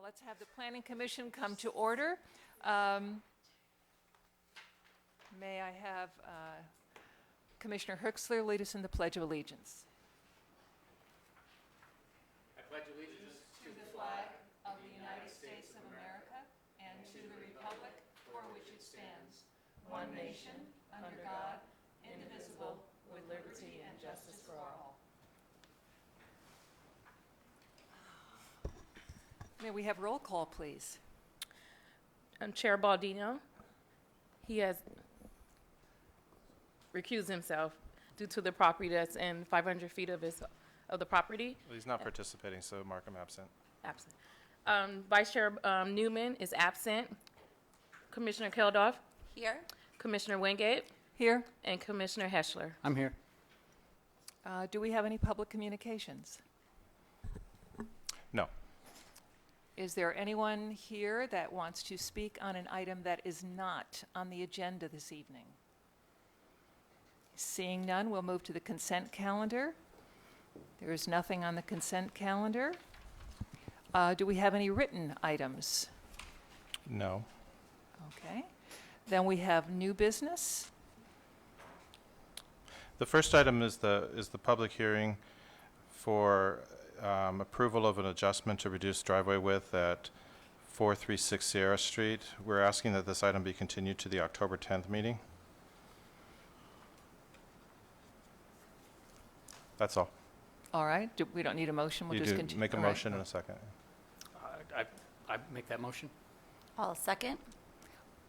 Let's have the Planning Commission come to order. May I have Commissioner Herxler lead us in the Pledge of Allegiance? I pledge allegiance To the flag of the United States of America and to the republic for which it stands, one nation, under God, indivisible, with liberty and justice for all. May we have roll call, please? Chair Baldino, he has recused himself due to the property that's in 500 feet of the property. Well, he's not participating, so mark him absent. Absent. Vice Chair Newman is absent. Commissioner Keldorf, Here. Commissioner Wingate, Here. and Commissioner Heschler. I'm here. Do we have any public communications? No. Is there anyone here that wants to speak on an item that is not on the agenda this evening? Seeing none, we'll move to the consent calendar. There is nothing on the consent calendar. Do we have any written items? No. Okay. Then we have new business. The first item is the public hearing for approval of an adjustment to reduce driveway width at 436 Sierra Street. We're asking that this item be continued to the October 10th meeting. That's all. All right. We don't need a motion. We'll You just do continue. make a All right. motion in a second. I make that motion. I'll second.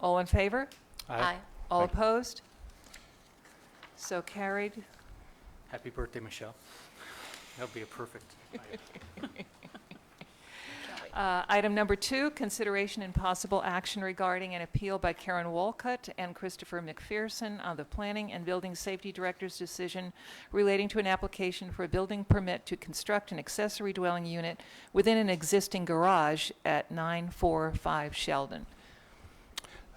All in favor? Aye. All Thank you. opposed? So carried. Happy birthday, Michelle. That'll be a perfect item. Item number 2, consideration and possible action regarding an appeal by Karen Walcott and Christopher McPherson on the Planning and Building Safety Director's decision relating to an application for a building permit to construct an accessory dwelling unit within an existing garage at 945 Sheldon.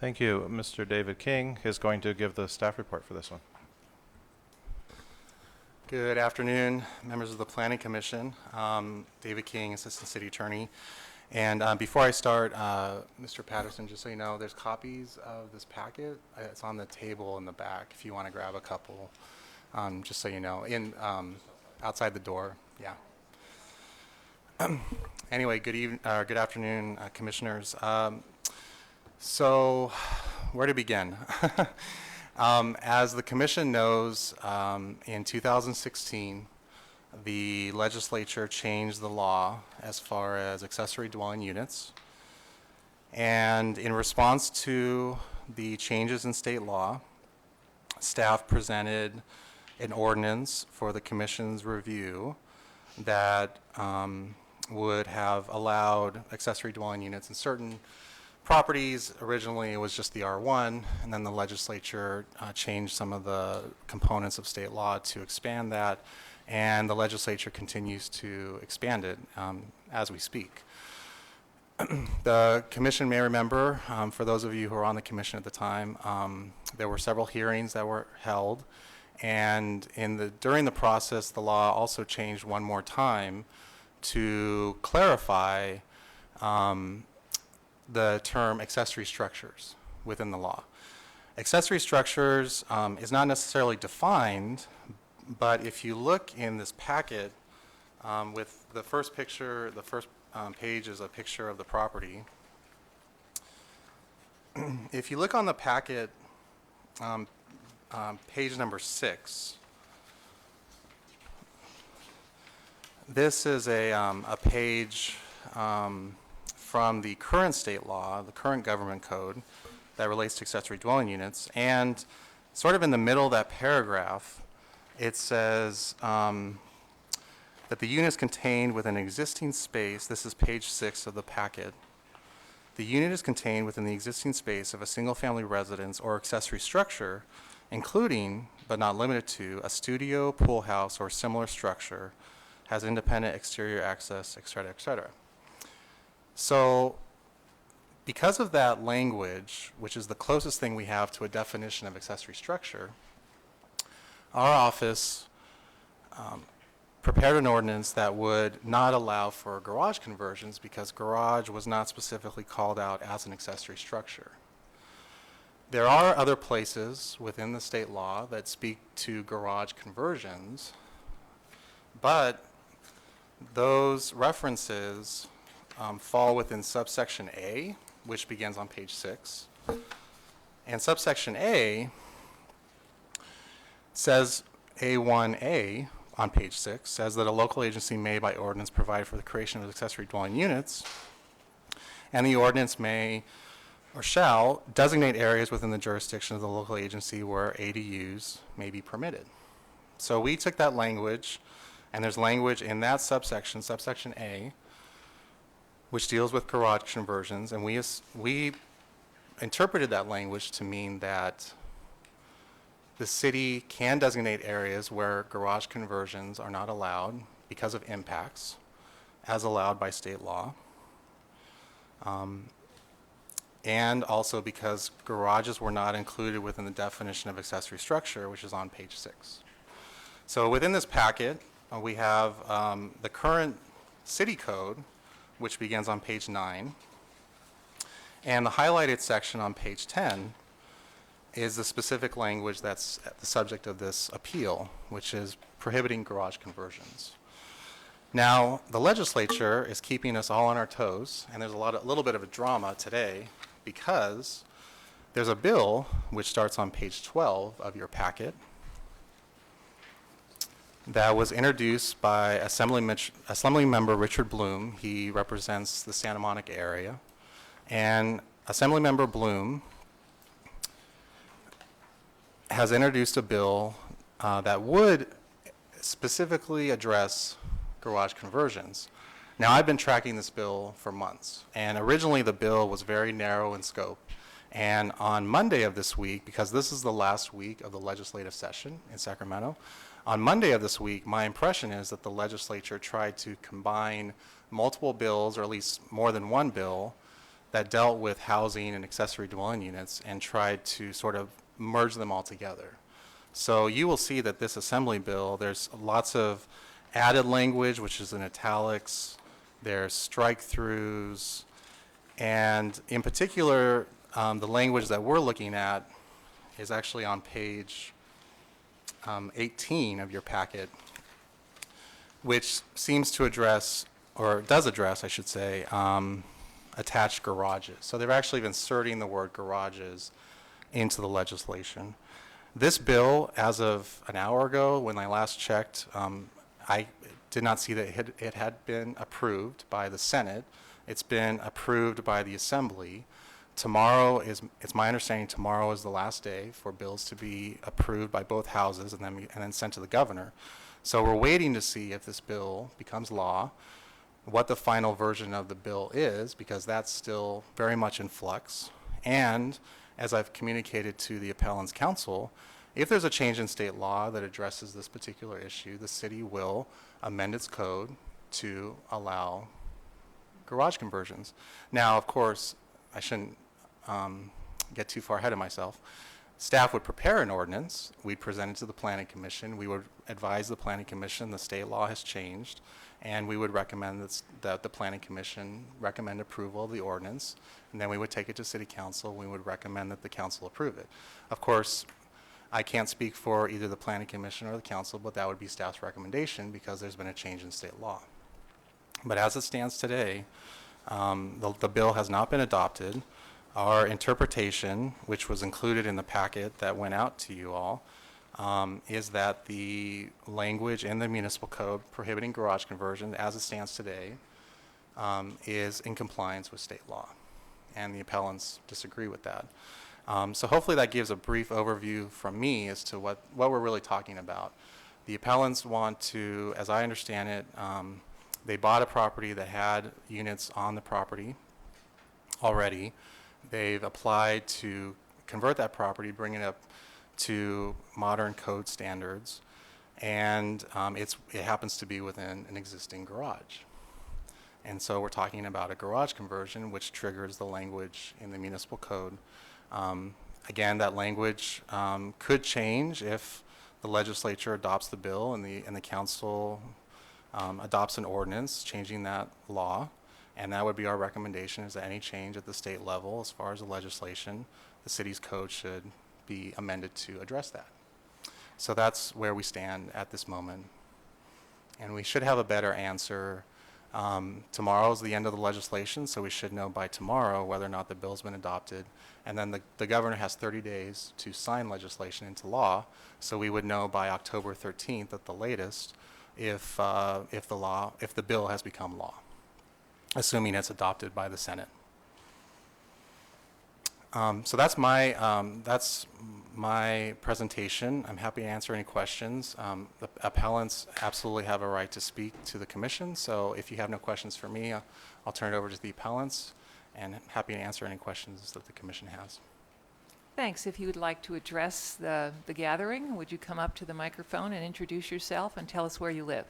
Thank you. Mr. David King is going to give the staff report for this one. Good afternoon, members of the Planning Commission. David King, Assistant City Attorney. And before I start, Mr. Patterson, just so you know, there's copies of this packet. It's on the table in the back if you want to grab a couple, just so you know, outside the door. Yeah. Anyway, good afternoon, commissioners. So where to begin? As the commission knows, in 2016, the legislature changed the law as far as accessory dwelling units. And in response to the changes in state law, staff presented an ordinance for the commission's review that would have allowed accessory dwelling units in certain properties. Originally, it was just the R1, and then the legislature changed some of the components of state law to expand that, and the legislature continues to expand it as we speak. The commission may remember, for those of you who were on the commission at the time, there were several hearings that were held, and during the process, the law also changed one more time to clarify the term accessory structures within the law. Accessory structures is not necessarily defined, but if you look in this packet with the first picture, the first page is a picture of the property. If you look on the packet, page number 6, this is a page from the current state law, the current government code that relates to accessory dwelling units. And sort of in the middle of that paragraph, it says that the unit is contained within an existing space. This is page 6 of the packet. The unit is contained within the existing space of a single-family residence or accessory structure, including, but not limited to, a studio, pool house, or similar structure, has independent exterior access, et cetera, et cetera. So because of that language, which is the closest thing we have to a definition of accessory structure, our office prepared an ordinance that would not allow for garage conversions because garage was not specifically called out as an accessory structure. There are other places within the state law that speak to garage conversions, but those references fall within subsection A, which begins on page 6. And subsection A says, A1A on page 6, says that a local agency may by ordinance provide for the creation of accessory dwelling units, and the ordinance may or shall designate areas within the jurisdiction of the local agency where ADUs may be permitted. So we took that language, and there's language in that subsection, subsection A, which deals with garage conversions, and we interpreted that language to mean that the city can designate areas where garage conversions are not allowed because of impacts, as allowed by state law. And also because garages were not included within the definition of accessory structure, which is on page 6. So within this packet, we have the current city code, which begins on page 9. And the highlighted section on page 10 is the specific language that's the subject of this appeal, which is prohibiting garage conversions. Now, the legislature is keeping us all on our toes, and there's a little bit of a drama today because there's a bill which starts on page 12 of your packet that was introduced by Assembly Member Richard Bloom. He represents the Santa Monica area. And Assemblymember Bloom has introduced a bill that would specifically address garage conversions. Now, I've been tracking this bill for months, and originally the bill was very narrow in scope. And on Monday of this week, because this is the last week of the legislative session in Sacramento, on Monday of this week, my impression is that the legislature tried to combine multiple bills, or at least more than one bill, that dealt with housing and accessory dwelling units and tried to sort of merge them all together. So you will see that this assembly bill, there's lots of added language, which is in italics, there's strike-throughs, and in particular, the language that we're looking at is actually on page 18 of your packet, which seems to address, or does address, I should say, attached garages. So they're actually inserting the word garages into the legislation. This bill, as of an hour ago, when I last checked, I did not see that it had been approved by the Senate. It's been approved by the Assembly. Tomorrow it's my understanding tomorrow is the last day for bills to be approved by both houses and then sent to the governor. So we're waiting to see if this bill becomes law, what the final version of the bill is, because that's still very much in flux. And as I've communicated to the appellant's counsel, if there's a change in state law that addresses this particular issue, the city will amend its code to allow garage conversions. Now, of course, I shouldn't get too far ahead of myself. Staff would prepare an ordinance. We'd present it to the Planning Commission. We would advise the Planning Commission the state law has changed, and we would recommend that the Planning Commission recommend approval of the ordinance, and then we would take it to City Council. We would recommend that the council approve it. Of course, I can't speak for either the Planning Commission or the council, but that would be staff's recommendation because there's been a change in state law. But as it stands today, the bill has not been adopted. Our interpretation, which was included in the packet that went out to you all, is that the language in the municipal code prohibiting garage conversion as it stands today is in compliance with state law, and the appellants disagree with that. So hopefully that gives a brief overview from me as to what we're really talking about. The appellants want to, as I understand it, they bought a property that had units on the property already. They've applied to convert that property, bring it up to modern code standards, and it happens to be within an existing garage. And so we're talking about a garage conversion, which triggers the language in the municipal code. Again, that language could change if the legislature adopts the bill and the council adopts an ordinance changing that law, and that would be our recommendation, is that any change at the state level as far as the legislation, the city's code should be amended to address that. So that's where we stand at this moment. And we should have a better answer. Tomorrow's the end of the legislation, so we should know by tomorrow whether or not the bill's been adopted. And then the governor has 30 days to sign legislation into law, so we would know by October 13th at the latest if the bill has become law, assuming it's adopted by the Senate. So that's my presentation. I'm happy to answer any questions. The appellants absolutely have a right to speak to the commission, so if you have no questions for me, I'll turn it over to the appellants, and happy to answer any questions that the commission has. Thanks. If you would like to address the gathering, would you come up to the microphone and introduce yourself and tell us where you live?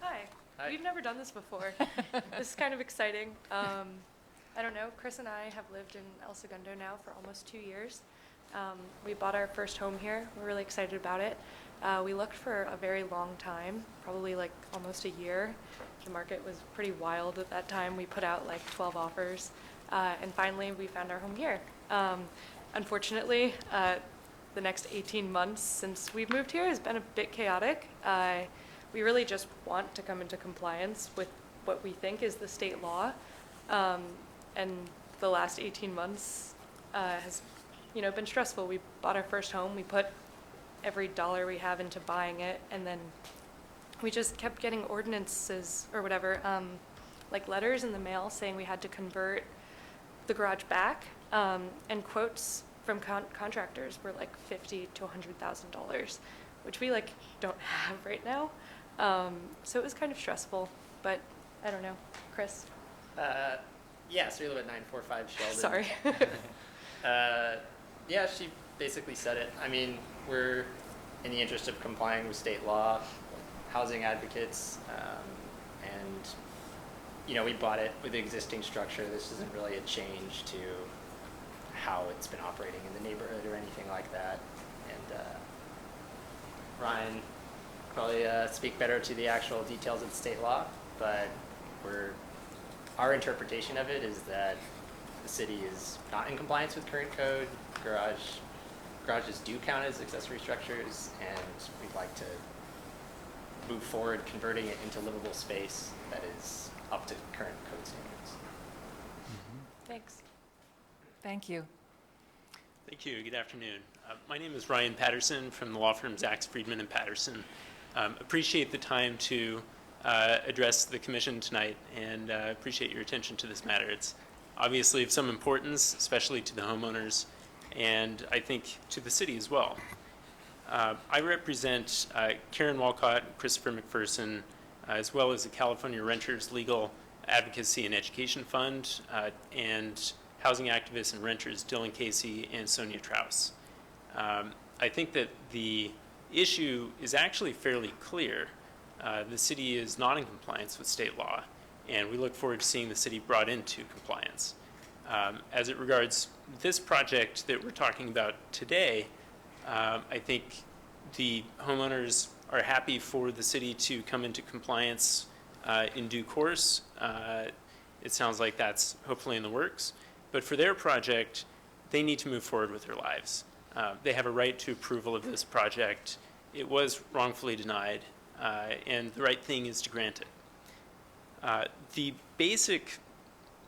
Hi. We've never done this before. This is kind of exciting. I don't know, Chris and I have lived in El Segundo now for almost 2 years. We bought our first home here. We're really excited about it. We looked for a very long time, probably like almost a year. The market was pretty wild at that time. We put out like 12 offers, and finally we found our home here. Unfortunately, the next 18 months since we've moved here has been a bit chaotic. We really just want to come into compliance with what we think is the state law. And the last 18 months has, been stressful. We bought our first home. We put every dollar we have into buying it, and then we just kept getting ordinances or whatever, like letters in the mail saying we had to convert the garage back, and quotes from contractors were like $50,000 to $100,000, which we don't have right now. So it was kind of stressful, but I don't know. Chris? Yeah, so we live at 945 Sheldon. Sorry. Yeah, she basically said it. I mean, we're in the interest of complying with state law, housing advocates, and, we bought it with the existing structure. This isn't really a change to how it's been operating in the neighborhood or anything like that. And Ryan probably speak better to the actual details of the state law, but our interpretation of it is that the city is not in compliance with current code. Garages do count as accessory structures, and we'd like to move forward converting it into livable space that is up to current code standards. Thanks. Thank you. Thank you. Good afternoon. My name is Ryan Patterson from the law firm Zacks Friedman and Patterson. Appreciate the time to address the commission tonight, and appreciate your attention to this matter. It's obviously of some importance, especially to the homeowners, and I think to the city as well. I represent Karen Walcott, Christopher McPherson, as well as the California Renters Legal Advocacy and Education Fund, and housing activists and renters Dylan Casey and Sonia Traus. I think that the issue is actually fairly clear. The city is not in compliance with state law, and we look forward to seeing the city brought into compliance. As it regards this project that we're talking about today, I think the homeowners are happy for the city to come into compliance in due course. It sounds like that's hopefully in the works. But for their project, they need to move forward with their lives. They have a right to approval of this project. It was wrongfully denied, and the right thing is to grant it. The basic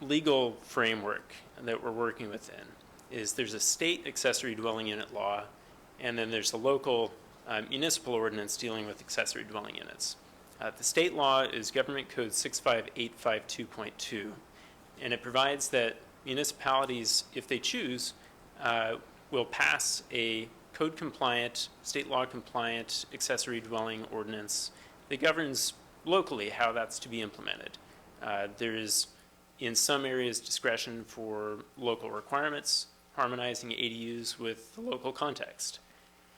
legal framework that we're working within is there's a state accessory dwelling unit law, and then there's a local municipal ordinance dealing with accessory dwelling units. The state law is Government Code 65852.2, and it provides that municipalities, if they choose, will pass a code-compliant, state law-compliant accessory dwelling ordinance that governs locally how that's to be implemented. There is, in some areas, discretion for local requirements, harmonizing ADUs with the local context.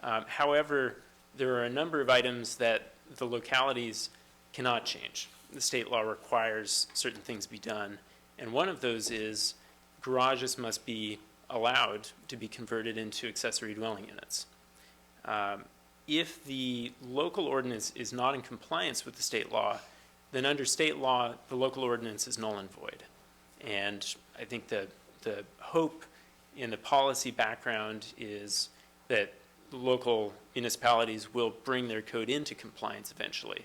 However, there are a number of items that the localities cannot change. The state law requires certain things be done, and one of those is garages must be allowed to be converted into accessory dwelling units. If the local ordinance is not in compliance with the state law, then under state law, the local ordinance is null and void. And I think the hope in the policy background is that local municipalities will bring their code into compliance eventually.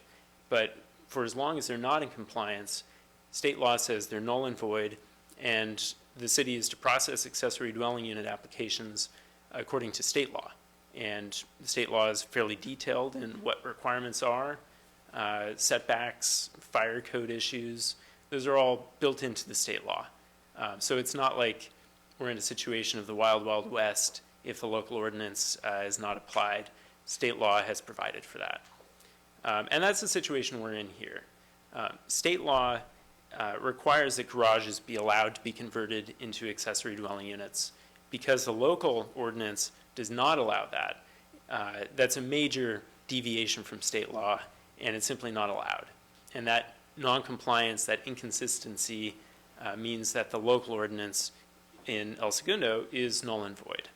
But for as long as they're not in compliance, state law says they're null and void, and the city is to process accessory dwelling unit applications according to state law. And the state law is fairly detailed in what requirements are, setbacks, fire code issues. Those are all built into the state law. So it's not like we're in a situation of the wild, wild west if the local ordinance is not applied. State law has provided for that. And that's the situation we're in here. State law requires that garages be allowed to be converted into accessory dwelling units. Because the local ordinance does not allow that, that's a major deviation from state law, and it's simply not allowed. And that noncompliance, that inconsistency, means that the local ordinance in El Segundo is null and void.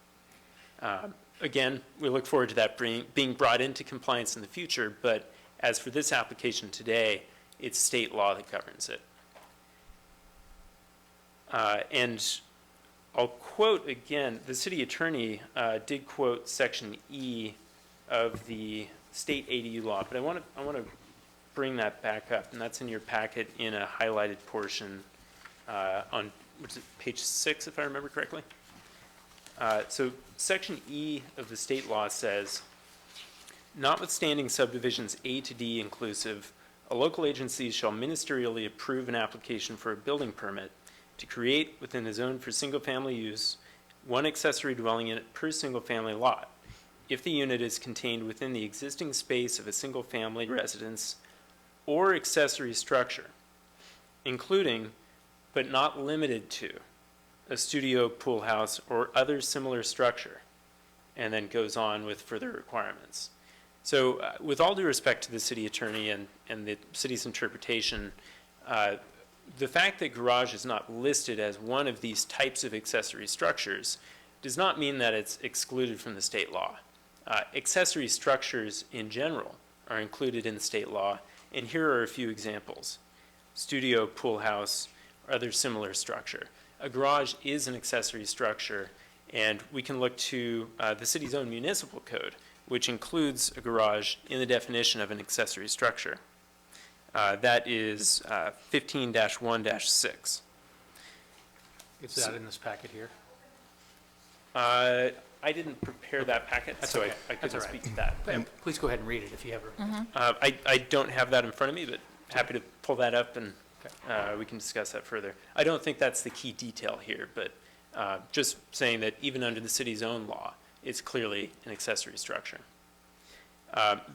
Again, we look forward to that being brought into compliance in the future, but as for this application today, it's state law that governs it. And I'll quote again, the city attorney did quote section E of the state ADU law, but I want to bring that back up, and that's in your packet in a highlighted portion on page 6, if I remember correctly. So section E of the state law says, notwithstanding subdivisions A to D inclusive, a local agency shall ministerially approve an application for a building permit to create within the zone for single-family use one accessory dwelling unit per single-family lot, if the unit is contained within the existing space of a single-family residence or accessory structure, including, but not limited to, a studio, pool house, or other similar structure, and then goes on with further requirements. So with all due respect to the city attorney and the city's interpretation, the fact that garage is not listed as one of these types of accessory structures does not mean that it's excluded from the state law. Accessory structures in general are included in the state law, and here are a few examples. Studio, pool house, or other similar structure. A garage is an accessory structure, and we can look to the city's own municipal code, which includes a garage in the definition of an accessory structure. That is 15-1-6. Is that in this packet here? I didn't prepare that packet, That's so okay. I couldn't That's all right. speak to that. And please go ahead and read it if you have it. I don't have that in front of me, but happy to pull that up and we can discuss that further. I don't think that's the key detail here, but just saying that even under the city's own law, it's clearly an accessory structure.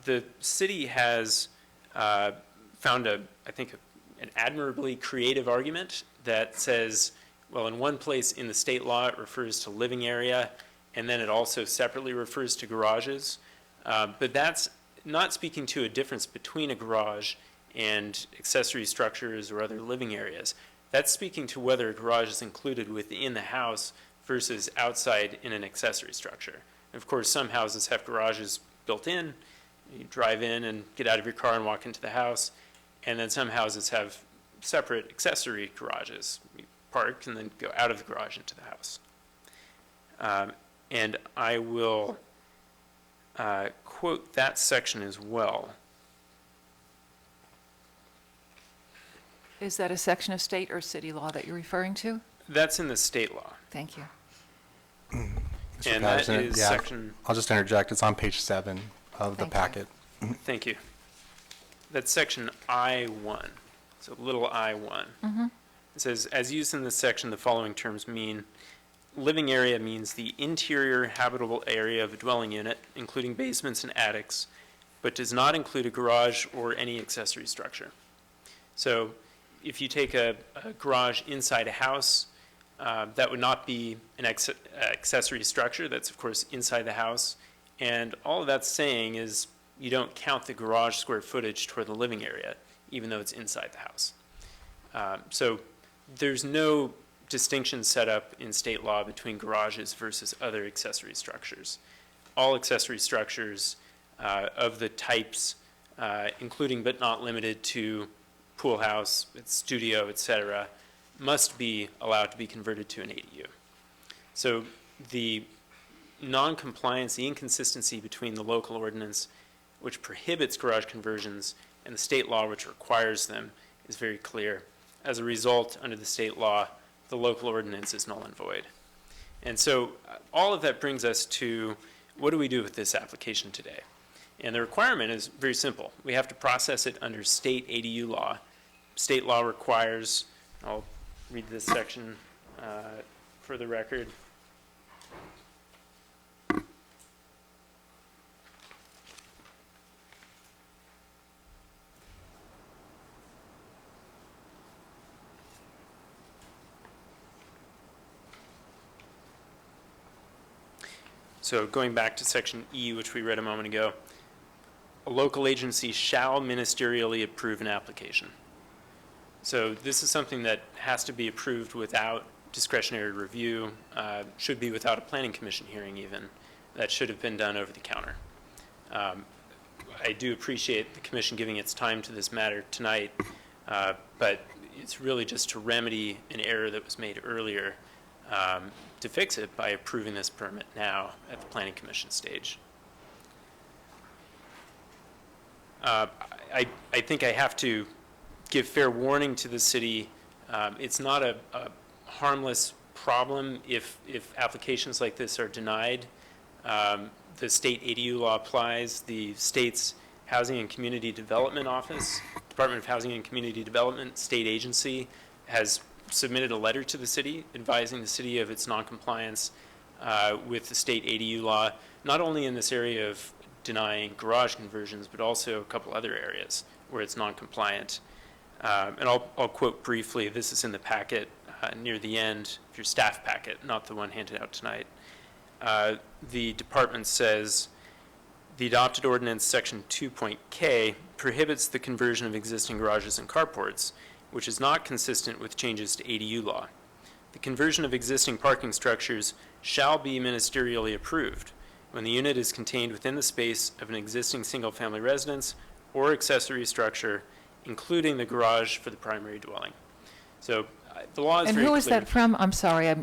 The city has found I think an admirably creative argument that says, well, in one place in the state law, it refers to living area, and then it also separately refers to garages. But that's not speaking to a difference between a garage and accessory structures or other living areas. That's speaking to whether a garage is included within the house versus outside in an accessory structure. And of course, some houses have garages built in. You drive in and get out of your car and walk into the house. And then some houses have separate accessory garages. You park and then go out of the garage into the house. And I will quote that section as well. Is that a section of state or city law that you're referring to? That's in the state law. Thank you. Mr. And that Patterson, is yeah, section, I'll just interject. It's on page 7 of the Thank you. packet. thank you. That's section I1, so little I1. It says, as used in this section, the following terms mean, living area means the interior habitable area of a dwelling unit, including basements and attics, but does not include a garage or any accessory structure. So if you take a garage inside a house, that would not be an accessory structure. That's, of course, inside the house. And all of that's saying is you don't count the garage square footage toward the living area, even though it's inside the house. So there's no distinction set up in state law between garages versus other accessory structures. All accessory structures of the types, including but not limited to pool house, studio, et cetera, must be allowed to be converted to an ADU. So the non-compliance, the inconsistency between the local ordinance, which prohibits garage conversions, and the state law, which requires them, is very clear. As a result, under the state law, the local ordinance is null and void. And so all of that brings us to, what do we do with this application today? And the requirement is very simple. We have to process it under state ADU law. State law requires, I'll read this section for the record. So going back to section E, which we read a moment ago, a local agency shall ministerially approve an application. So this is something that has to be approved without discretionary review, should be without a planning commission hearing even. That should have been done over the counter. I do appreciate the commission giving its time to this matter tonight, but it's really just to remedy an error that was made earlier, to fix it by approving this permit now at the planning commission stage. I think I have to give fair warning to the city. It's not a harmless problem if applications like this are denied. The state ADU law applies. The state's Housing and Community Development Office, Department of Housing and Community Development, state agency, has submitted a letter to the city advising the city of its noncompliance with the state ADU law, not only in this area of denying garage conversions, but also a couple other areas where it's noncompliant. And I'll quote briefly, this is in the packet near the end, of your staff packet, not the one handed out tonight. The department says, the adopted ordinance section 2.k prohibits the conversion of existing garages and carports, which is not consistent with changes to ADU law. The conversion of existing parking structures shall be ministerially approved when the unit is contained within the space of an existing single-family residence or accessory structure, including the garage for the primary dwelling. So the law is And very who clear. is that from? I'm sorry, I Of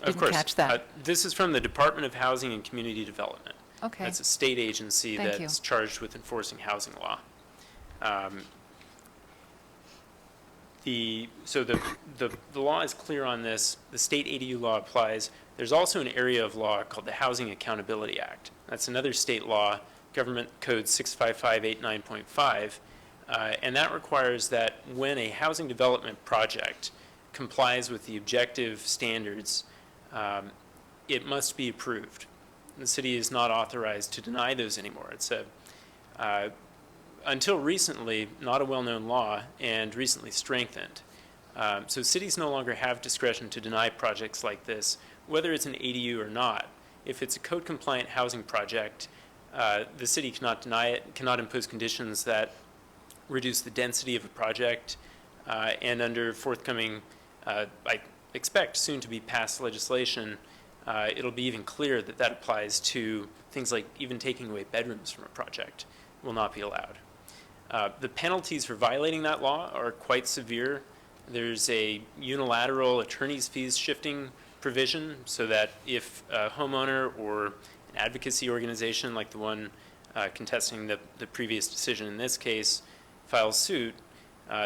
didn't course. catch that. This is from the Department of Housing and Community Development. Okay. That's a state agency Thank that's you. charged with enforcing housing law. So the law is clear on this. The state ADU law applies. There's also an area of law called the Housing Accountability Act. That's another state law, Government Code 65589.5, and that requires that when a housing development project complies with the objective standards, it must be approved. The city is not authorized to deny those anymore. It's until recently, not a well-known law and recently strengthened. So cities no longer have discretion to deny projects like this, whether it's an ADU or not. If it's a code-compliant housing project, the city cannot deny it, cannot impose conditions that reduce the density of a project, and under forthcoming, I expect soon to be passed legislation, it'll be even clearer that that applies to things like even taking away bedrooms from a project will not be allowed. The penalties for violating that law are quite severe. There's a unilateral attorney's fees shifting provision so that if a homeowner or an advocacy organization like the one contesting the previous decision in this case files suit,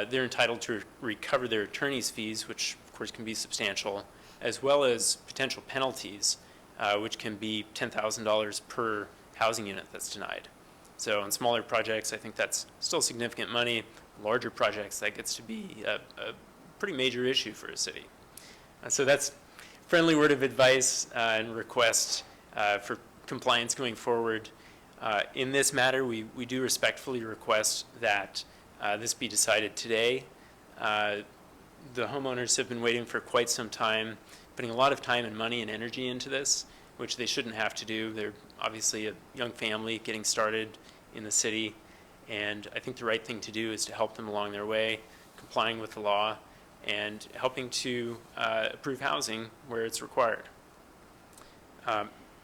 they're entitled to recover their attorney's fees, which of course can be substantial, as well as potential penalties, which can be $10,000 per housing unit that's denied. So on smaller projects, I think that's still significant money. Larger projects, that gets to be a pretty major issue for a city. So that's friendly word of advice and request for compliance going forward. In this matter, we do respectfully request that this be decided today. The homeowners have been waiting for quite some time, putting a lot of time and money and energy into this, which they shouldn't have to do. They're obviously a young family getting started in the city, and I think the right thing to do is to help them along their way, complying with the law. and helping to approve housing where it's required.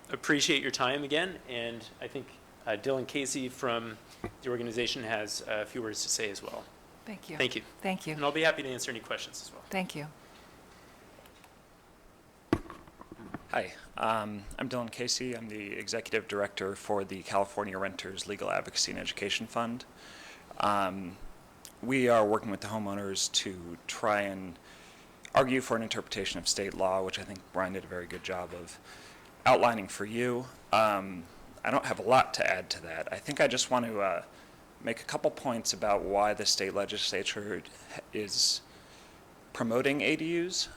Appreciate your time again, and I think Dylan Casey from the organization has a few words to say as well. Thank you. Thank you. Thank you. And I'll be happy to answer any questions as well. Thank you. Hi, I'm Dylan Casey. I'm the Executive Director for the California Renters Legal Advocacy and Education Fund. We are working with the homeowners to try and argue for an interpretation of state law, which I think Brian did a very good job of outlining for you. I don't have a lot to add to that. I think I just want to make a couple points about why the state legislature is promoting ADUs.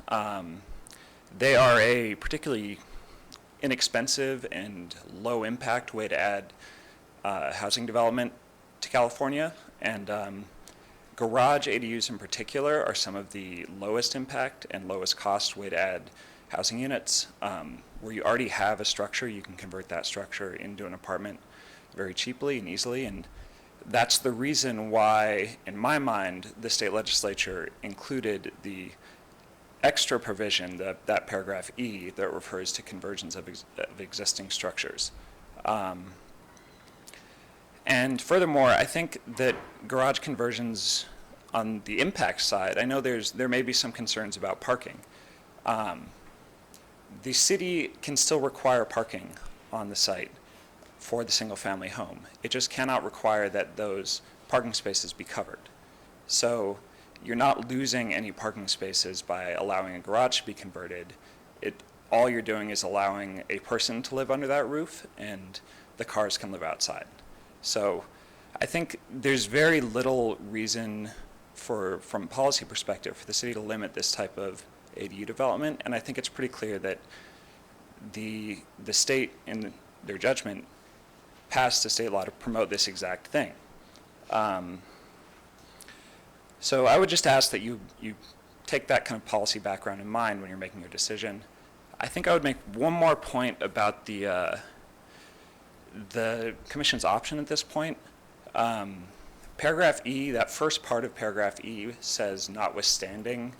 They are a particularly inexpensive and low impact way to add housing development to California, and garage ADUs in particular are some of the lowest impact and lowest cost way to add housing units. Where you already have a structure, you can convert that structure into an apartment very cheaply and easily, and that's the reason why, in my mind, the state legislature included the extra provision, that paragraph E, that refers to conversions of existing structures. And furthermore, I think that garage conversions on the impact side, I know there may be some concerns about parking. The city can still require parking on the site for the single-family home. It just cannot require that those parking spaces be covered. So you're not losing any parking spaces by allowing a garage to be converted. All you're doing is allowing a person to live under that roof, and the cars can live outside. So I think there's very little reason from a policy perspective, for the city to limit this type of ADU development, and I think it's pretty clear that the state, in their judgment, passed a state law to promote this exact thing. So I would just ask that you take that kind of policy background in mind when you're making your decision. I think I would make one more point about the commission's option at this point. Paragraph E, that first part of paragraph E says notwithstanding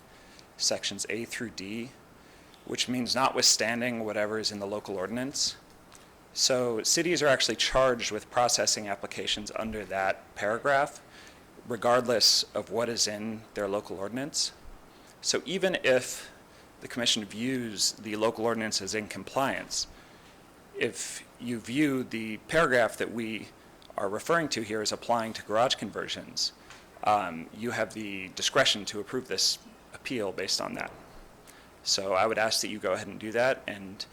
sections A through D, which means notwithstanding whatever is in the local ordinance. So cities are actually charged with processing applications under that paragraph, regardless of what is in their local ordinance. So even if the commission views the local ordinance as in compliance, if you view the paragraph that we are referring to here as applying to garage conversions, you have the discretion to approve this appeal based on that. So I would ask that you go ahead and do that and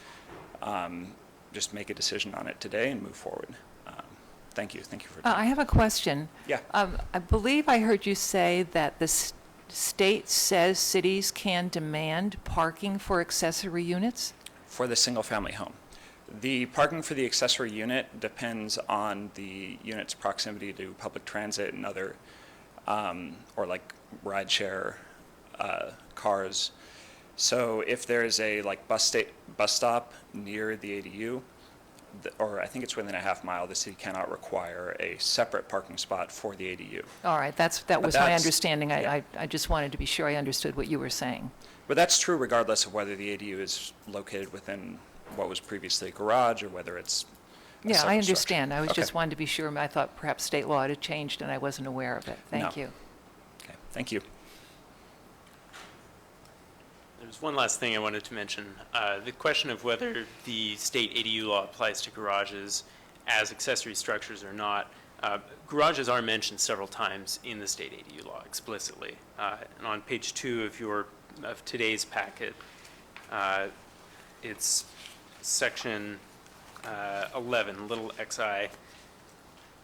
just make a decision on it today and move forward. Thank you. Thank you for. I have a question. Yeah. I believe I heard you say that the state says cities can demand parking for accessory units? For the single-family home. The parking for the accessory unit depends on the unit's proximity to public transit and other, or like rideshare cars. So if there's a bus stop near the ADU, or I think it's within a half mile, the city cannot require a separate parking spot for the ADU. All right, that was my that's- understanding. yeah. I just wanted to be sure I understood what you were saying. But that's true regardless of whether the ADU is located within what was previously a garage or whether it's a Yeah, separate I structure. understand. I was Okay. just wanted to be sure. I thought perhaps state law had changed and I wasn't aware of it. Thank No. you. Okay, thank you. There's one last thing I wanted to mention. The question of whether the state ADU law applies to garages as accessory structures or not. Garages are mentioned several times in the state ADU law explicitly. And on page 2 of today's packet, it's section 11, little xi.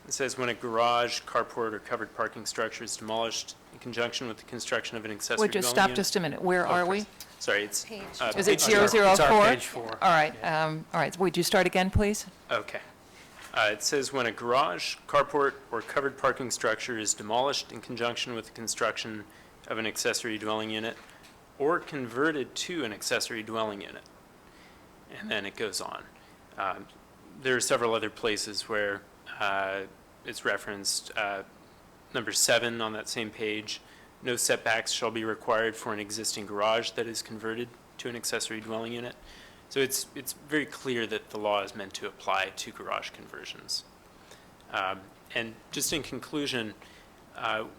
It says, when a garage, carport, or covered parking structure is demolished in conjunction with the construction of an accessory Would you dwelling stop unit. just a minute? Where are we? Sorry, it's. Page. Is it page 004? It's our page 4. All right, all right. Would you start again, please? Okay. It says, when a garage, carport, or covered parking structure is demolished in conjunction with the construction of an accessory dwelling unit or converted to an accessory dwelling unit. And then it goes on. There are several other places where it's referenced. Number 7 on that same page No setbacks shall be required for an existing garage that is converted to an accessory dwelling unit. So it's very clear that the law is meant to apply to garage conversions. And just in conclusion,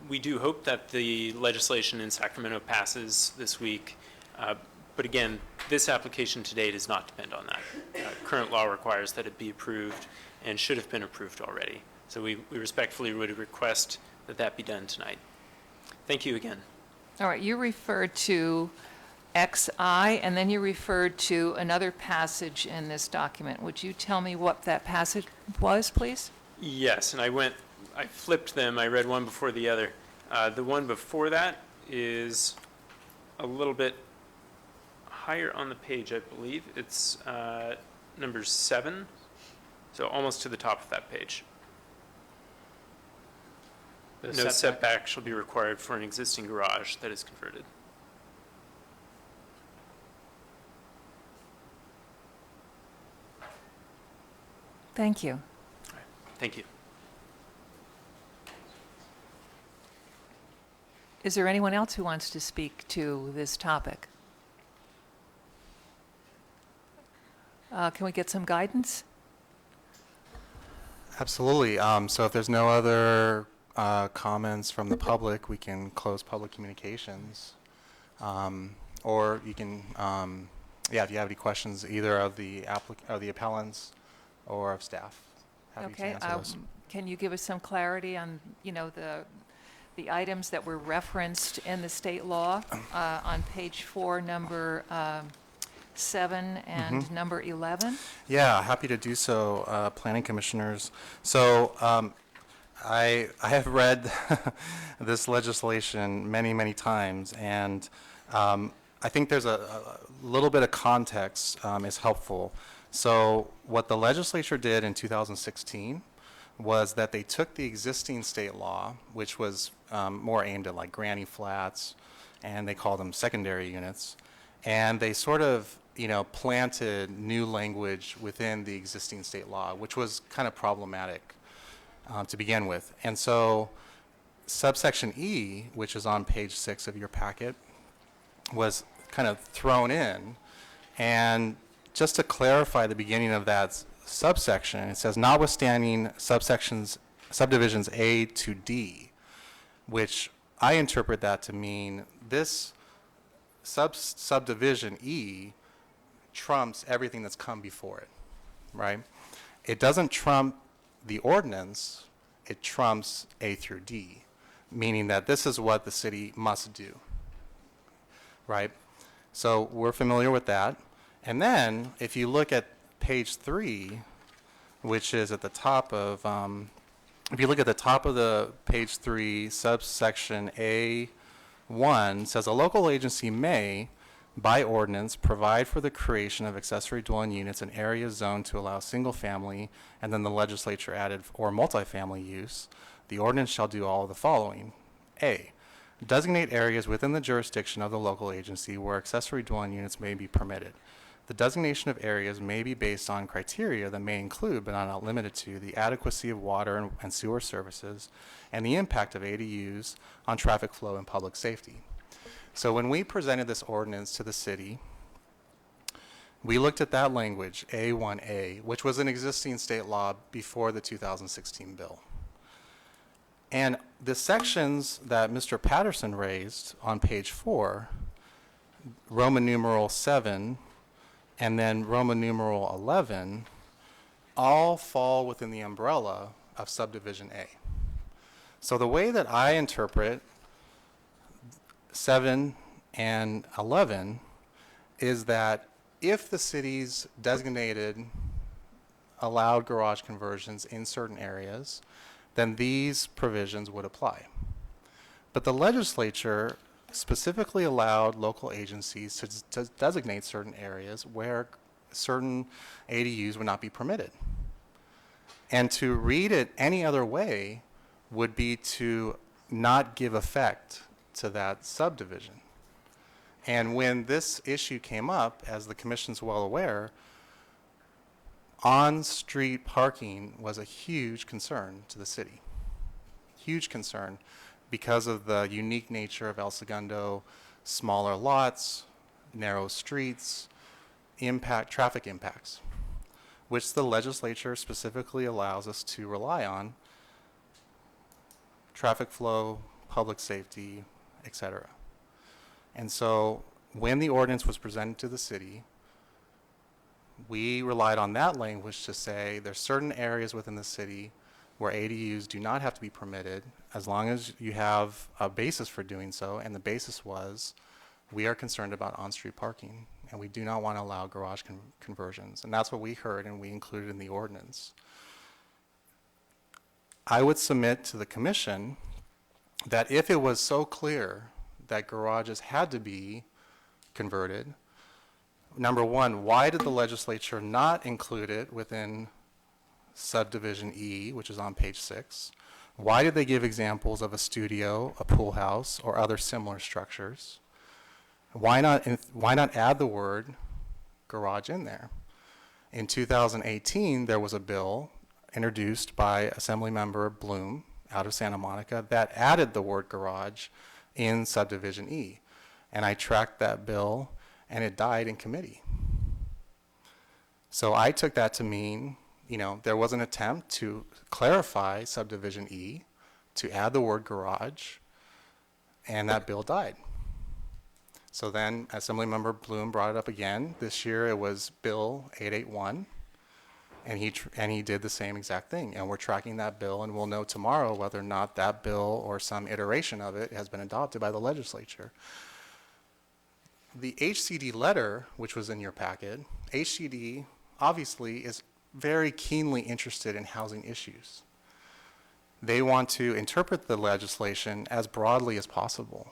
we do hope that the legislation in Sacramento passes this week. But again, this application today does not depend on that. Current law requires that it be approved and should have been approved already. So we respectfully would request that that be done tonight. Thank you again. All right, you referred to XI, and then you referred to another passage in this document. Would you tell me what that passage was, please? Yes, and I flipped them. I read one before the other. The one before that is a little bit higher on the page, I believe. It's number 7, so almost to the top of that page. No setback shall be required for an existing garage that is converted. Thank you. Thank you. Is there anyone else who wants to speak to this topic? Can we get some guidance? Absolutely. So if there's no other comments from the public, we can close public communications. Or you can, if you have any questions, either of the appellants or of staff. Happy to Okay, answer those. can you give us some clarity on, the items that were referenced in the state law on page 4, number 7 and number 11? Yeah, happy to do so, planning commissioners. So I have read this legislation many, many times, and I think there's a little bit of context is helpful. So what the legislature did in 2016 was that they took the existing state law, which was more aimed at like granny flats, and they call them secondary units, and they sort of planted new language within the existing state law, which was kind of problematic to begin with. And so subsection E, which is on page 6 of your packet, was kind of thrown in. And just to clarify the beginning of that subsection, it says notwithstanding subdivisions A to D, which I interpret that to mean this subdivision E trumps everything that's come before it, right? It doesn't trump the ordinance, it trumps A through D, meaning that this is what the city must do, right? So we're familiar with that. And then if you look at page 3, which is at the top of, if you look at the top of the page 3, subsection A1 says a local agency may, by ordinance, provide for the creation of accessory dwelling units in areas zoned to allow single family, and then the legislature added, or multifamily use. The ordinance shall do all of the following. A, designate areas within the jurisdiction of the local agency where accessory dwelling units may be permitted. The designation of areas may be based on criteria that may include, but are not limited to, the adequacy of water and sewer services and the impact of ADUs on traffic flow and public safety. So when we presented this ordinance to the city, we looked at that language, A1A, which was an existing state law before the 2016 bill. And the sections that Mr. Patterson raised on page 4, Roman numeral 7, and then Roman numeral 11, all fall within the umbrella of subdivision A. So the way that I interpret 7 and 11 is that if the city's designated allowed garage conversions in certain areas, then these provisions would apply. But the legislature specifically allowed local agencies to designate certain areas where certain ADUs would not be permitted. And to read it any other way would be to not give effect to that subdivision. And when this issue came up, as the commission's well aware, on-street parking was a huge concern to the city. Huge concern. because of the unique nature of El Segundo, smaller lots, narrow streets, traffic impacts, which the legislature specifically allows us to rely on, traffic flow, public safety, etc. And so when the ordinance was presented to the city, we relied on that language to say there's certain areas within the city where ADUs do not have to be permitted as long as you have a basis for doing so, and the basis was we are concerned about on-street parking and we do not want to allow garage conversions. And that's what we heard and we included in the ordinance. I would submit to the commission that if it was so clear that garages had to be converted, number one, why did the legislature not include it within subdivision E, which is on page 6? Why did they give examples of a studio, a pool house, or other similar structures? Why not add the word garage in there? In 2018, there was a bill introduced by Assemblymember Bloom out of Santa Monica that added the word garage in subdivision E. And I tracked that bill and it died in committee. So I took that to mean, there was an attempt to clarify subdivision E, to add the word garage, and that bill died. So then Assemblymember Bloom brought it up again. This year it was Bill 881, and he did the same exact thing. And we're tracking that bill, and we'll know tomorrow whether or not that bill or some iteration of it has been adopted by the legislature. The HCD letter, which was in your packet, HCD obviously is very keenly interested in housing issues. They want to interpret the legislation as broadly as possible.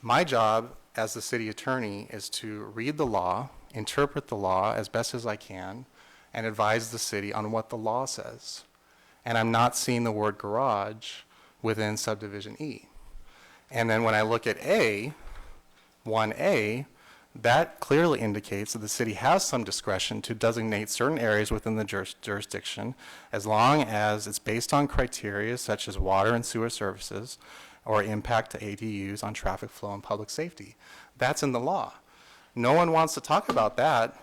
My job as the city attorney is to read the law, interpret the law as best as I can, and advise the city on what the law says. And I'm not seeing the word garage within subdivision E. And then when I look at A, 1A, that clearly indicates that the city has some discretion to designate certain areas within the jurisdiction as long as it's based on criteria such as water and sewer services or impact to ADUs on traffic flow and public safety. That's in the law. No one wants to talk about that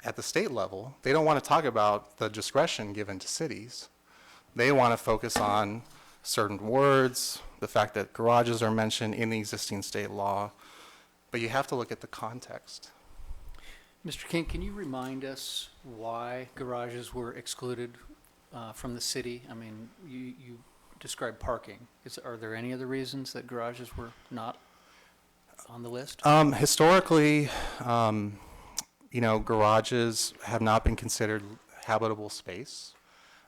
at the state level. They don't want to talk about the discretion given to cities. They want to focus on certain words, the fact that garages are mentioned in the existing state law, but you have to look at the context. Mr. King, can you remind us why garages were excluded from the city? I mean, you described parking. Are there any other reasons that garages were not on the list? Historically, garages have not been considered habitable space.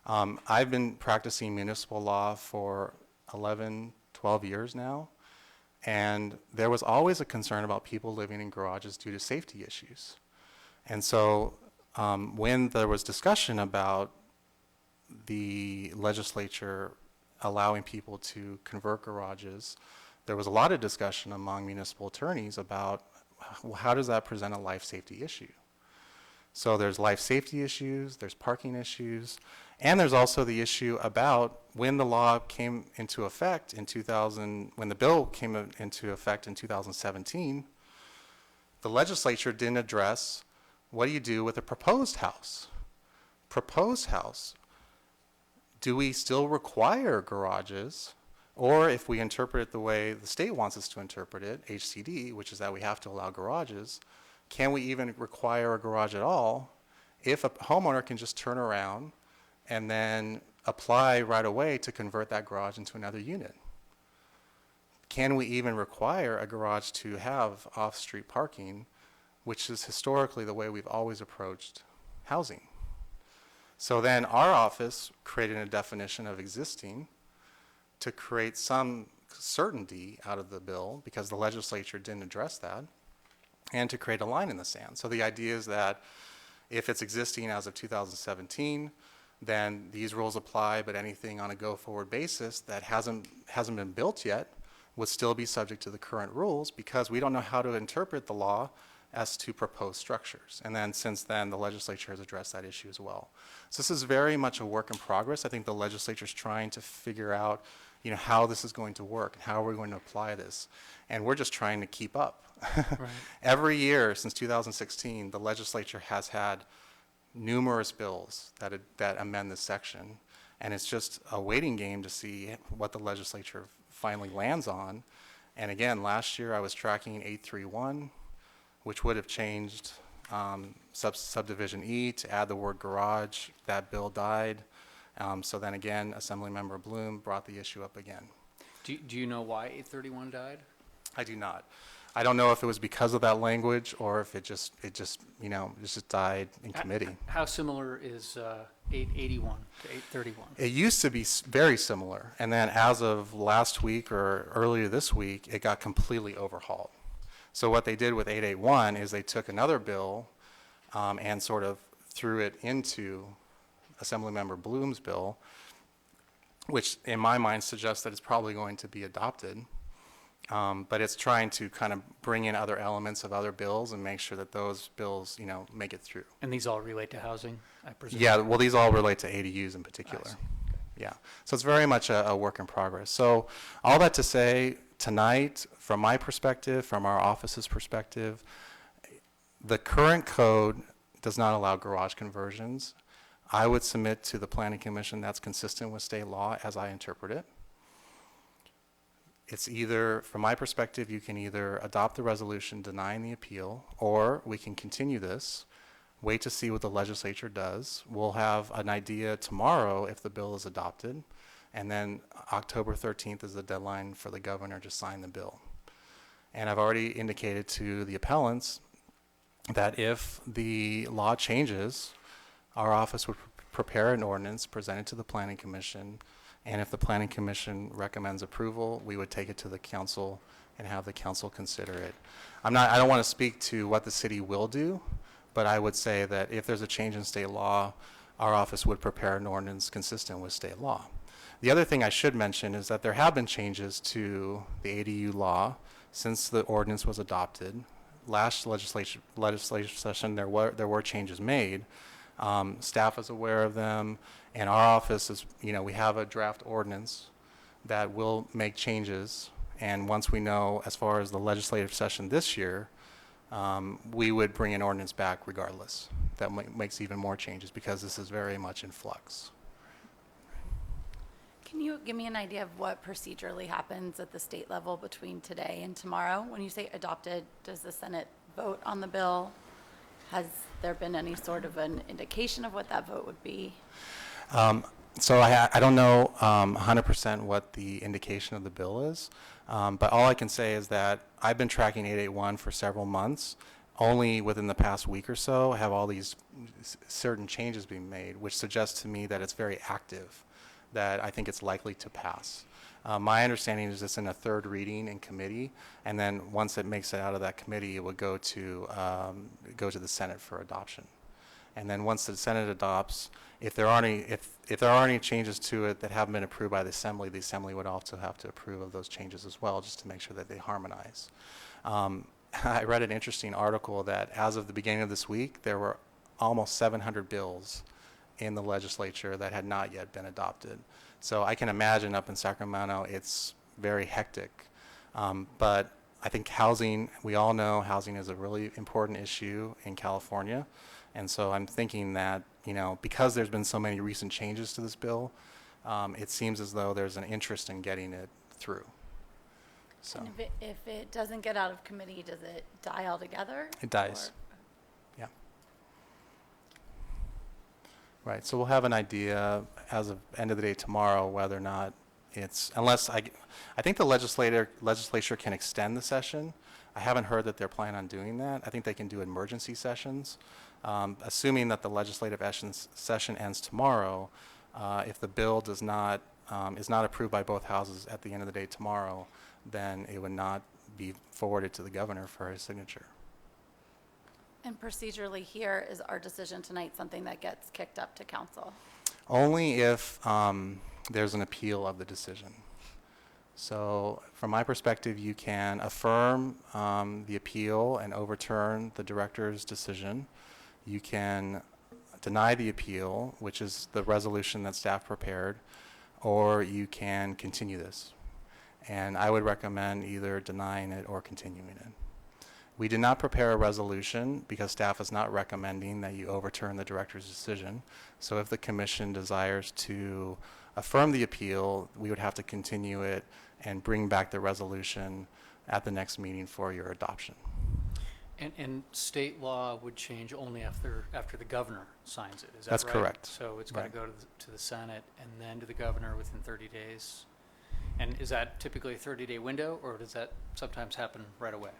I've been practicing municipal law for 11, 12 years now, and there was always a concern about people living in garages due to safety issues. And so when there was discussion about the legislature allowing people to convert garages, there was a lot of discussion among municipal attorneys about, well, how does that present a life safety issue? So there's life safety issues, there's parking issues, and there's also the issue about when the law came into effect in when the bill came into effect in 2017, the legislature didn't address what do you do with a proposed house? Proposed house. Do we still require garages? Or if we interpret it the way the state wants us to interpret it, HCD, which is that we have to allow garages, can we even require a garage at all if a homeowner can just turn around and then apply right away to convert that garage into another unit? Can we even require a garage to have off-street parking, which is historically the way we've always approached housing? So then our office created a definition of existing to create some certainty out of the bill because the legislature didn't address that, and to create a line in the sand. So the idea is that if it's existing as of 2017, then these rules apply, but anything on a go-forward basis that hasn't been built yet would still be subject to the current rules because we don't know how to interpret the law as to proposed structures. And then since then, the legislature has addressed that issue as well. So this is very much a work in progress. I think the legislature is trying to figure out, how this is going to work and how we're going to apply this. And we're just trying to keep up. Right. Every year since 2016, the legislature has had numerous bills that amend this section. And it's just a waiting game to see what the legislature finally lands on. And again, last year I was tracking 831, which would have changed subdivision E to add the word garage. That bill died. So then again, Assemblymember Bloom brought the issue up again. Do you know why 831 died? I do not. I don't know if it was because of that language or if it just died in committee. How similar is 881 to 831? It used to be very similar, and then as of last week or earlier this week, it got completely overhauled. So what they did with 881 is they took another bill and sort of threw it into Assemblymember Bloom's bill, which in my mind suggests that it's probably going to be adopted. But it's trying to kind of bring in other elements of other bills and make sure that those bills, make it through. And these all relate to housing, I presume? Yeah, well, these all relate to ADUs in particular. I see. Yeah, so it's very much a work in progress. So all that to say, tonight, from my perspective, from our office's perspective, the current code does not allow garage conversions. I would submit to the Planning Commission that's consistent with state law as I interpret it. It's either, from my perspective, you can either adopt the resolution denying the appeal, or we can continue this, wait to see what the legislature does. We'll have an idea tomorrow if the bill is adopted, and then October 13th is the deadline for the governor to sign the bill. And I've already indicated to the appellants that if the law changes, our office would prepare an ordinance presented to the Planning Commission, and if the Planning Commission recommends approval, we would take it to the council and have the council consider it. I don't want to speak to what the city will do, but I would say that if there's a change in state law, our office would prepare an ordinance consistent with state law. The other thing I should mention is that there have been changes to the ADU law since the ordinance was adopted. Last legislative session, there were changes made. Staff is aware of them, and our office is, we have a draft ordinance that will make changes, and once we know as far as the legislative session this year, we would bring an ordinance back regardless. That makes even more changes because this is very much in flux. Can you give me an idea of what procedurally happens at the state level between today and tomorrow? When you say adopted, does the Senate vote on the bill? Has there been any sort of an indication of what that vote would be? So I don't know 100% what the indication of the bill is, but all I can say is that I've been tracking 881 for several months. Only within the past week or so have all these certain changes been made, which suggests to me that it's very active, that I think it's likely to pass. My understanding is it's in a third reading in committee, and then once it makes it out of that committee, it would go to the Senate for adoption. And then once the Senate adopts, if there are any changes to it that haven't been approved by the Assembly would also have to approve of those changes as well, just to make sure that they harmonize. I read an interesting article that as of the beginning of this week, there were almost 700 bills in the legislature that had not yet been adopted. So I can imagine up in Sacramento, it's very hectic. But I think housing, we all know housing is a really important issue in California. And so I'm thinking that, because there's been so many recent changes to this bill, it seems as though there's an interest in getting it through. So And if it doesn't get out of committee, does it die altogether? it dies. Or- Yeah. Right, so we'll have an idea as of end of the day tomorrow whether or not it's, I think the legislature can extend the session. I haven't heard that they're planning on doing that. I think they can do emergency sessions. Assuming that the legislative session ends tomorrow, if the bill is not approved by both houses at the end of the day tomorrow, then it would not be forwarded to the governor for his signature. And procedurally here, is our decision tonight something that gets kicked up to council? Only if there's an appeal of the decision. So from my perspective, you can affirm the appeal and overturn the director's decision. You can deny the appeal, which is the resolution that staff prepared, or you can continue this. And I would recommend either denying it or continuing it. We did not prepare a resolution because staff is not recommending that you overturn the director's decision. So if the commission desires to affirm the appeal, we would have to continue it and bring back the resolution at the next meeting for your adoption. And state law would change only after the governor signs it, is that right? That's correct. So it's going to Right. go to the Senate and then to the governor within 30 days? And is that typically a 30-day window, or does that sometimes happen right away?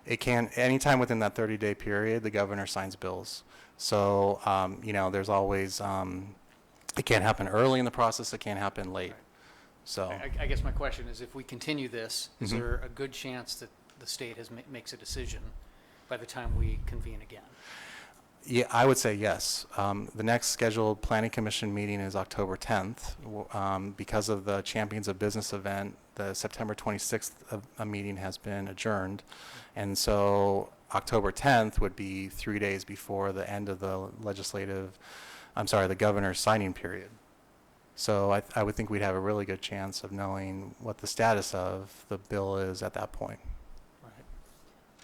It can, anytime within that 30-day period, the governor signs bills. So, you know, there's always, it can't happen early in the process, it can't happen late. Right. So, I guess my question is, if we continue this, is Mhm. there a good chance that the state makes a decision by the time we convene again? yeah, I would say yes. The next scheduled Planning Commission meeting is October 10th. Because of the Champions of Business event, the September 26th meeting has been adjourned. And so October 10th would be 3 days before the end of the the governor's signing period. So I would think we'd have a really good chance of knowing what the status of the bill is at that point. Right.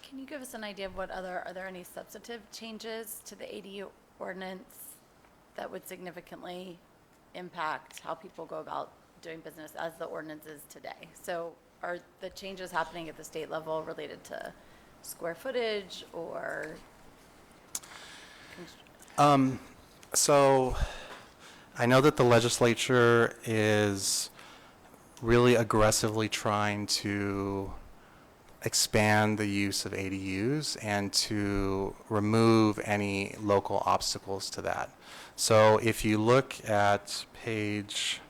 Can you give us an idea of are there any substantive changes to the ADU ordinance that would significantly impact how people go about doing business as the ordinance is today? So are the changes happening at the state level related to square footage or? So I know that the legislature is really aggressively trying to expand the use of ADUs and to remove any local obstacles to that. So if you look at page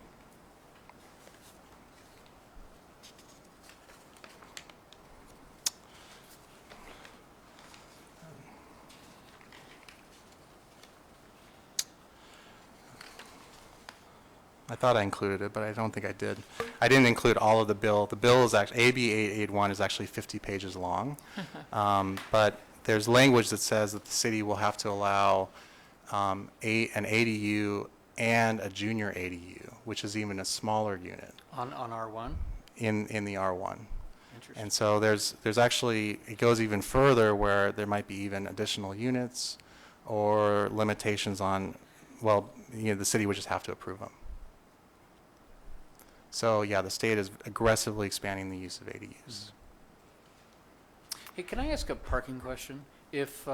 I thought I included it, but I don't think I did. I didn't include all of the bill. The bill is actually, AB 881 is actually 50 pages long. But there's language that says that the city will have to allow an ADU and a junior ADU, which is even a smaller unit On R1? in the R1. Interesting. And so there's actually, it goes even further where there might be even additional units or limitations on, well, you know, the city would just have to approve them. So yeah, the state is aggressively expanding the use of ADUs. Hey, can I ask a parking question? If,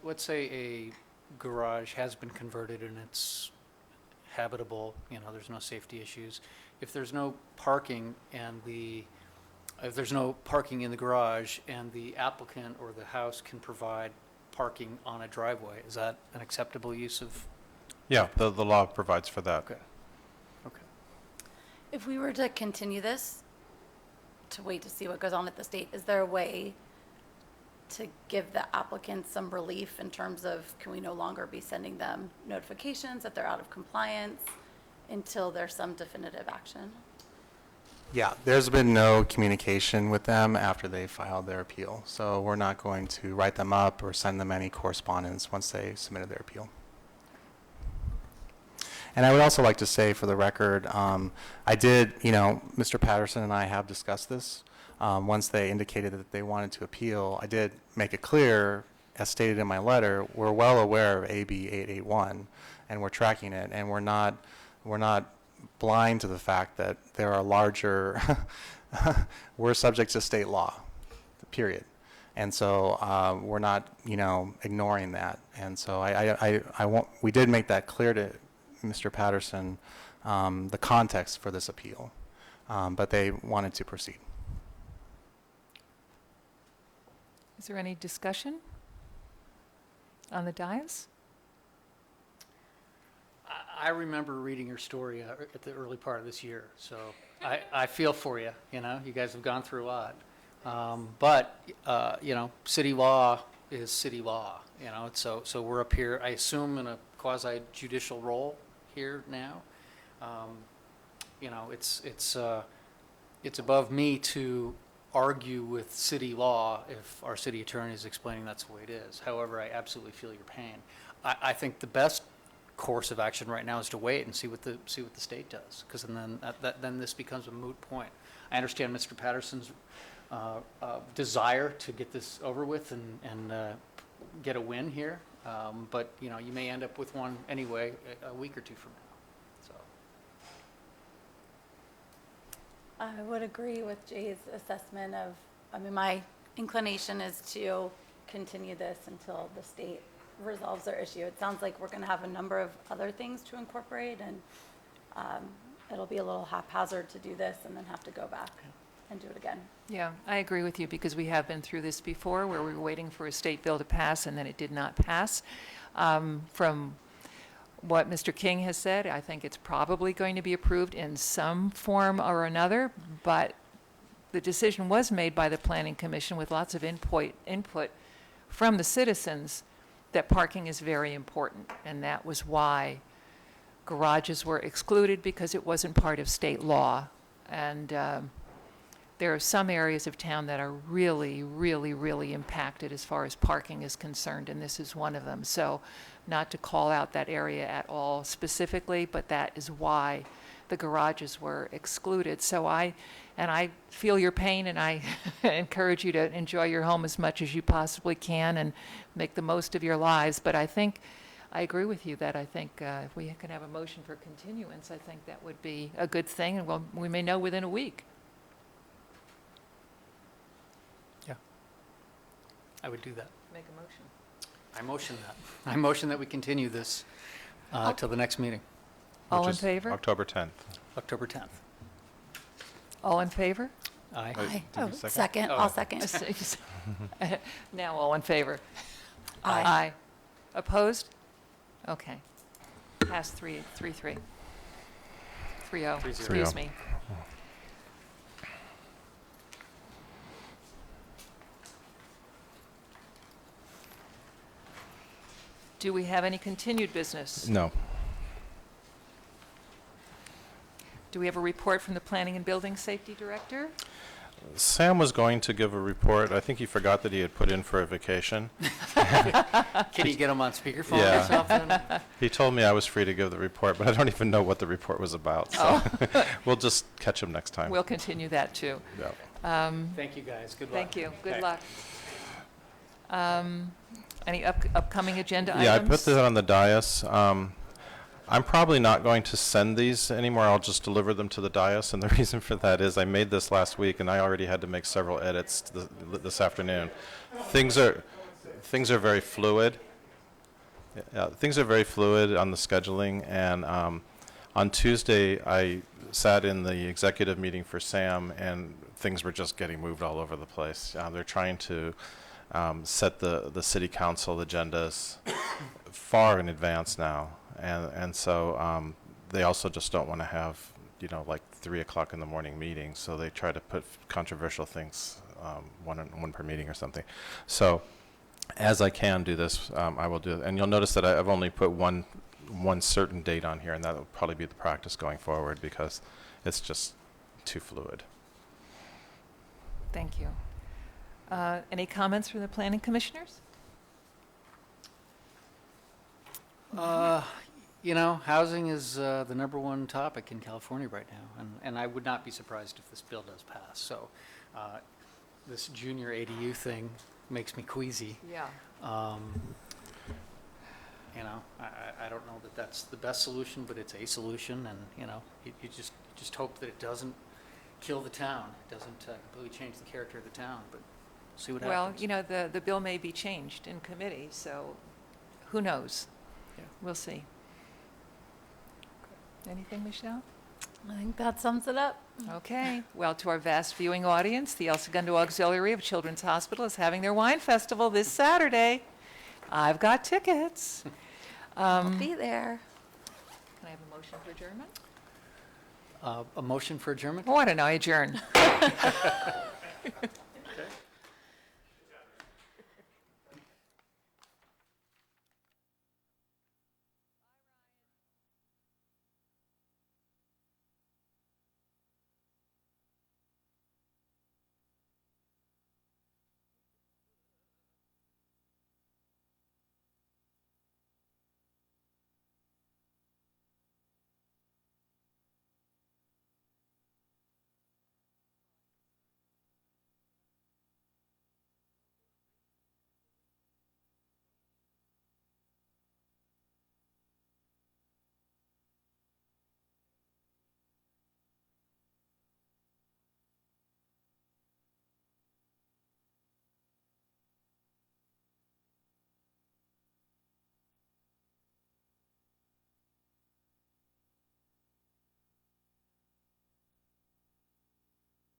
let's say a garage has been converted and it's habitable, you know, there's no safety issues. If there's no parking and if there's no parking in the garage and the applicant or the house can provide parking on a driveway, is that an acceptable use of? Yeah, the law provides for that. Okay. Okay. If we were to continue this, to wait to see what goes on at the state, is there a way to give the applicants some relief in terms of, can we no longer be sending them notifications that they're out of compliance until there's some definitive action? Yeah, there's been no communication with them after they filed their appeal. So we're not going to write them up or send them any correspondence once they submitted their appeal. And I would also like to say for the record, I did, you know, Mr. Patterson and I have discussed this. Once they indicated that they wanted to appeal, I did make it clear, as stated in my letter, we're well aware of AB 881 and we're tracking it, and we're not blind to the fact that there are larger, we're subject to state law, period. And so we're not, you know, ignoring that. And so we did make that clear to Mr. Patterson, the context for this appeal, but they wanted to proceed. Is there any discussion on the dais? I remember reading your story at the early part of this year, so I feel for you, you know, you guys have gone through a lot. But, you know, city law is city law, you know, so we're up here, I assume, in a quasi-judicial role here now. you know, it's above me to argue with city law if our city attorney is explaining that's the way it is. However, I absolutely feel your pain. I think the best course of action right now is to wait and see what the state does, because then this becomes a moot point. I understand Mr. Patterson's desire to get this over with and get a win here, but you know, you may end up with one anyway a week or two from now. So I would agree with Jay's assessment of, I mean, my inclination is to continue this until the state resolves their issue. It sounds like we're going to have a number of other things to incorporate, and it'll be a little haphazard to do this and then have to go back and do it again. Yeah, I agree with you, because we have been through this before, where we were waiting for a state bill to pass and then it did not pass. From what Mr. King has said, I think it's probably going to be approved in some form or another, but the decision was made by the Planning Commission with lots of input from the citizens that parking is very important, and that was why garages were excluded, because it wasn't part of state law. And there are some areas of town that are really, really, really impacted as far as parking is concerned, and this is one of them. So not to call out that area at all specifically, but that is why the garages were excluded. So I feel your pain, and I encourage you to enjoy your home as much as you possibly can and make the most of your lives. But I agree with you that I think if we can have a motion for continuance, I think that would be a good thing, and we may know within a week. I would do that. Make a motion. I motion that. I motion that we continue this till the next meeting, All which in is favor? October 10th. October 10th. All in favor? Aye. Wait, Aye. did Oh, you second? second, Oh. I'll second. Now all in favor? Aye. Opposed? Okay. Pass 3-3. 3-0, 3-0. excuse me. Do we have any continued business? No. Do we have a report from the Planning and Building Safety Director? Sam was going to give a report. I think he forgot that he had put in for a vacation. Can you get them on speakerphone Yeah. or something? He told me I was free to give the report, but I don't even know what the report was about. So we'll just catch him next time. We'll continue that, too. Yeah. Thank you, guys. Good luck. Thank you. Good Okay. luck. Any upcoming agenda items? Yeah, I put that on the dais. I'm probably not going to send these anymore. I'll just deliver them to the dais, and the reason for that is I made this last week, and I already had to make several edits this afternoon. Things are very fluid. Things are very fluid on the scheduling, and on Tuesday I sat in the executive meeting for Sam, and things were just getting moved all over the place. They're trying to set the city council agendas far in advance now. And so they also just don't want to have, like 3 o'clock in the morning meetings. So they try to put controversial things, one per meeting or something. So as I can do this, I will do it. And you'll notice that I've only put one certain date on here, and that will probably be the practice going forward, because it's just too fluid. Thank you. Any comments from the planning commissioners? Housing is the #1 topic in California right now, and I would not be surprised if this bill does pass. So this junior ADU thing makes me queasy. Yeah. I don't know that that's the best solution, but it's a solution, and, you just hope that it doesn't kill the town. It doesn't completely change the character of the town, but see what happens. Well, the bill may be changed in committee, so who knows? Yeah. We'll see. Anything, Michelle? I think that sums it up. Okay. Well, to our vast viewing audience, the El Segundo Auxiliary of Children's Hospital is having their wine festival this Saturday. I've got tickets. I'll be there. Can I have a motion for adjournment? A motion for adjournment? Oh, I don't know, adjourn.